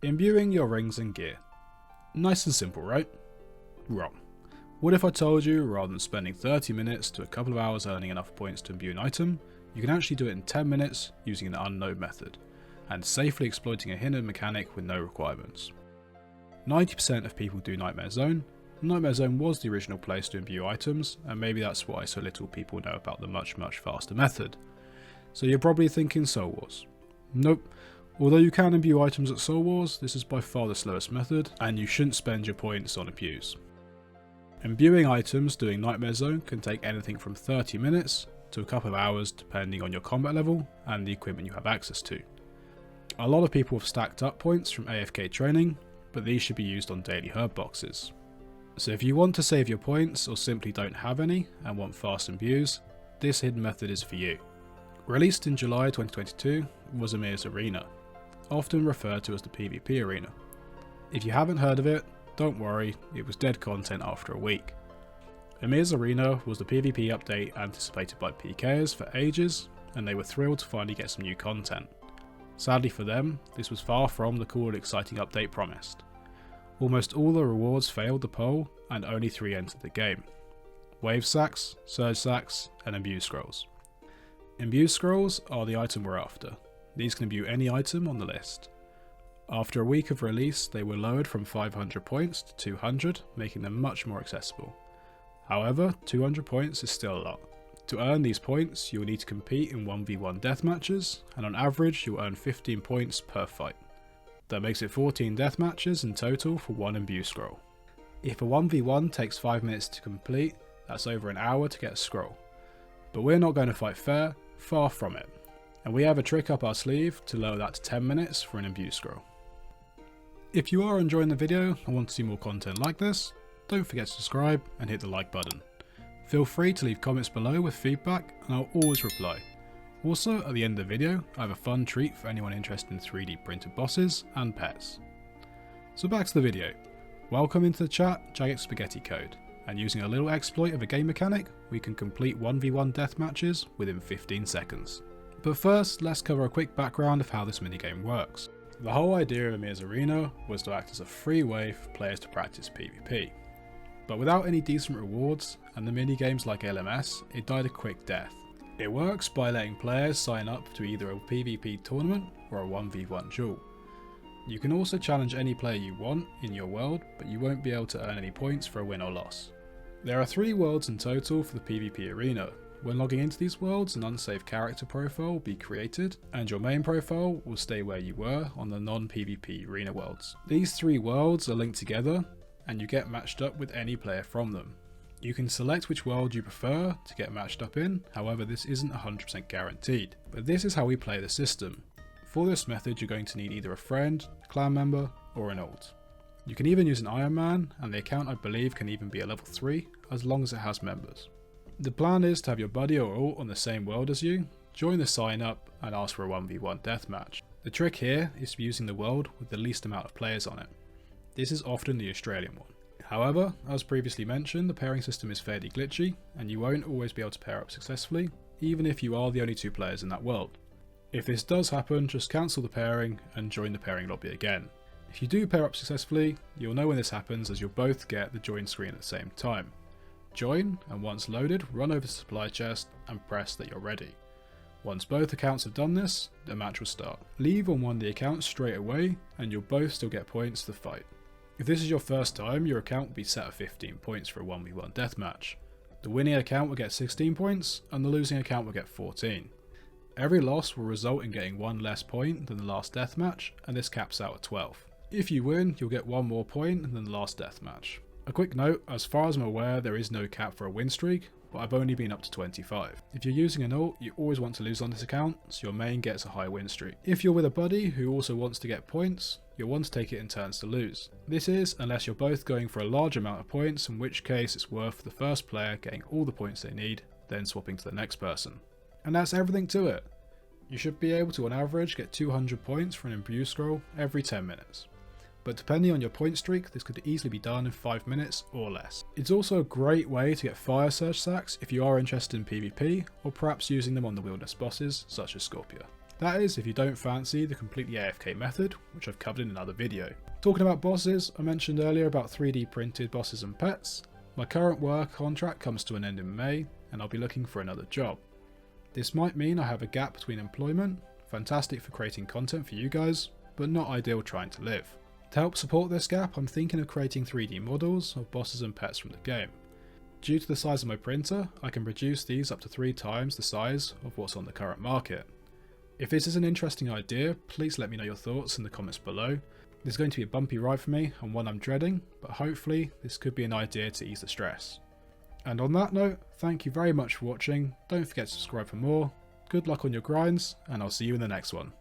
Imbuing your rings and gear. Nice and simple, right? Wrong. What if I told you, rather than spending 30 minutes to a couple of hours earning enough points to imbue an item, you can actually do it in 10 minutes using an unknown method, and safely exploiting a hidden mechanic with no requirements. 90% of people do Nightmare Zone. Nightmare Zone was the original place to imbue items, and maybe that's why so little people know about the much faster method. So you're probably thinking Soul Wars. Nope. Although you can imbue items at Soul Wars, this is by far the slowest method, and you shouldn't spend your points on imbues. Imbuing items doing Nightmare Zone can take anything from 30 minutes to a couple of hours depending on your combat level and the equipment you have access to. A lot of people have stacked up points from AFK training, but these should be used on daily herb boxes. So if you want to save your points or simply don't have any and want fast imbues, this hidden method is for you. Released in July 2022 was Emir's Arena, often referred to as the PvP arena. If you haven't heard of it, don't worry, it was dead content after a week. Emir's Arena was the PvP update anticipated by PKers for ages, and they were thrilled to finally get some new content. Sadly for them, this was far from the cool and exciting update promised. Almost all the rewards failed the poll, and only 3 entered the game: Wave Sacks, Surge Sacks, and Imbue Scrolls. Imbue Scrolls are the item we're after. These can imbue any item on the list. After a week of release, they were lowered from 500 points to 200, making them much more accessible. However, 200 points is still a lot. To earn these points, you will need to compete in 1v1 deathmatches, and on average you'll earn 15 points per fight. That makes it 14 deathmatches in total for one Imbue Scroll. If a 1v1 takes 5 minutes to complete, that's over an hour to get a scroll. But we're not going to fight fair, far from it. And we have a trick up our sleeve to lower that to 10 minutes for an Imbue Scroll. If you are enjoying the video and want to see more content like this, don't forget to subscribe and hit the like button. Feel free to leave comments below with feedback and I'll always reply. Also, at the end of the video, I have a fun treat for anyone interested in 3D printed bosses and pets. So back to the video. Welcome into the chat, Jagged Spaghetti Code, and using a little exploit of a game mechanic, we can complete 1v1 death matches within 15 seconds. But first, let's cover a quick background of how this minigame works. The whole idea of Emir's Arena was to act as a free way for players to practice PvP. But without any decent rewards, and the minigames like LMS, it died a quick death. It works by letting players sign up to either a PvP tournament or a 1v1 duel. You can also challenge any player you want in your world, but you won't be able to earn any points for a win or loss. There are 3 worlds in total for the PvP arena. When logging into these worlds, an unsafe character profile will be created, and your main profile will stay where you were on the non-PvP arena worlds. These 3 worlds are linked together, and you get matched up with any player from them. You can select which world you prefer to get matched up in, however this isn't 100% guaranteed. But this is how we play the system. For this method you're going to need either a friend, a clan member, or an ult. You can even use an Iron Man, and the account I believe can even be a level 3, as long as it has members. The plan is to have your buddy or ult on the same world as you, join the sign up and ask for a 1v1 deathmatch. The trick here is to be using the world with the least amount of players on it. This is often the Australian one. However, as previously mentioned, the pairing system is fairly glitchy, and you won't always be able to pair up successfully, even if you are the only 2 players in that world. If this does happen, just cancel the pairing and join the pairing lobby again. If you do pair up successfully, you'll know when this happens as you'll both get the join screen at the same time. Join, and once loaded, run over to the supply chest and press that you're ready. Once both accounts have done this, the match will start. Leave on one of the accounts straight away, and you'll both still get points to the fight. If this is your first time, your account will be set at 15 points for a 1v1 deathmatch. The winning account will get 16 points, and the losing account will get 14. Every loss will result in getting 1 less point than the last deathmatch, and this caps out at 12. If you win, you'll get 1 more point than the last deathmatch. A quick note, as far as I'm aware there is no cap for a win streak, but I've only been up to 25. If you're using an ult, you always want to lose on this account, so your main gets a high win streak. If you're with a buddy who also wants to get points, you'll want to take it in turns to lose. This is unless you're both going for a large amount of points, in which case it's worth the first player getting all the points they need, then swapping to the next person. And that's everything to it. You should be able to on average get 200 points for an Imbue Scroll every 10 minutes. But depending on your point streak, this could easily be done in 5 minutes or less. It's also a great way to get fire surge sacks if you are interested in PvP, or perhaps using them on the wilderness bosses such as Scorpia. That is, if you don't fancy the completely AFK method, which I've covered in another video. Talking about bosses, I mentioned earlier about 3D printed bosses and pets. My current work contract comes to an end in May, and I'll be looking for another job. This might mean I have a gap between employment, fantastic for creating content for you guys, but not ideal trying to live. To help support this gap, I'm thinking of creating 3D models of bosses and pets from the game. Due to the size of my printer, I can produce these up to 3 times the size of what's on the current market. If this is an interesting idea, please let me know your thoughts in the comments below. This is going to be a bumpy ride for me and one I'm dreading, but hopefully this could be an idea to ease the stress. And on that note, thank you very much for watching, don't forget to subscribe for more, good luck on your grinds, and I'll see you in the next one.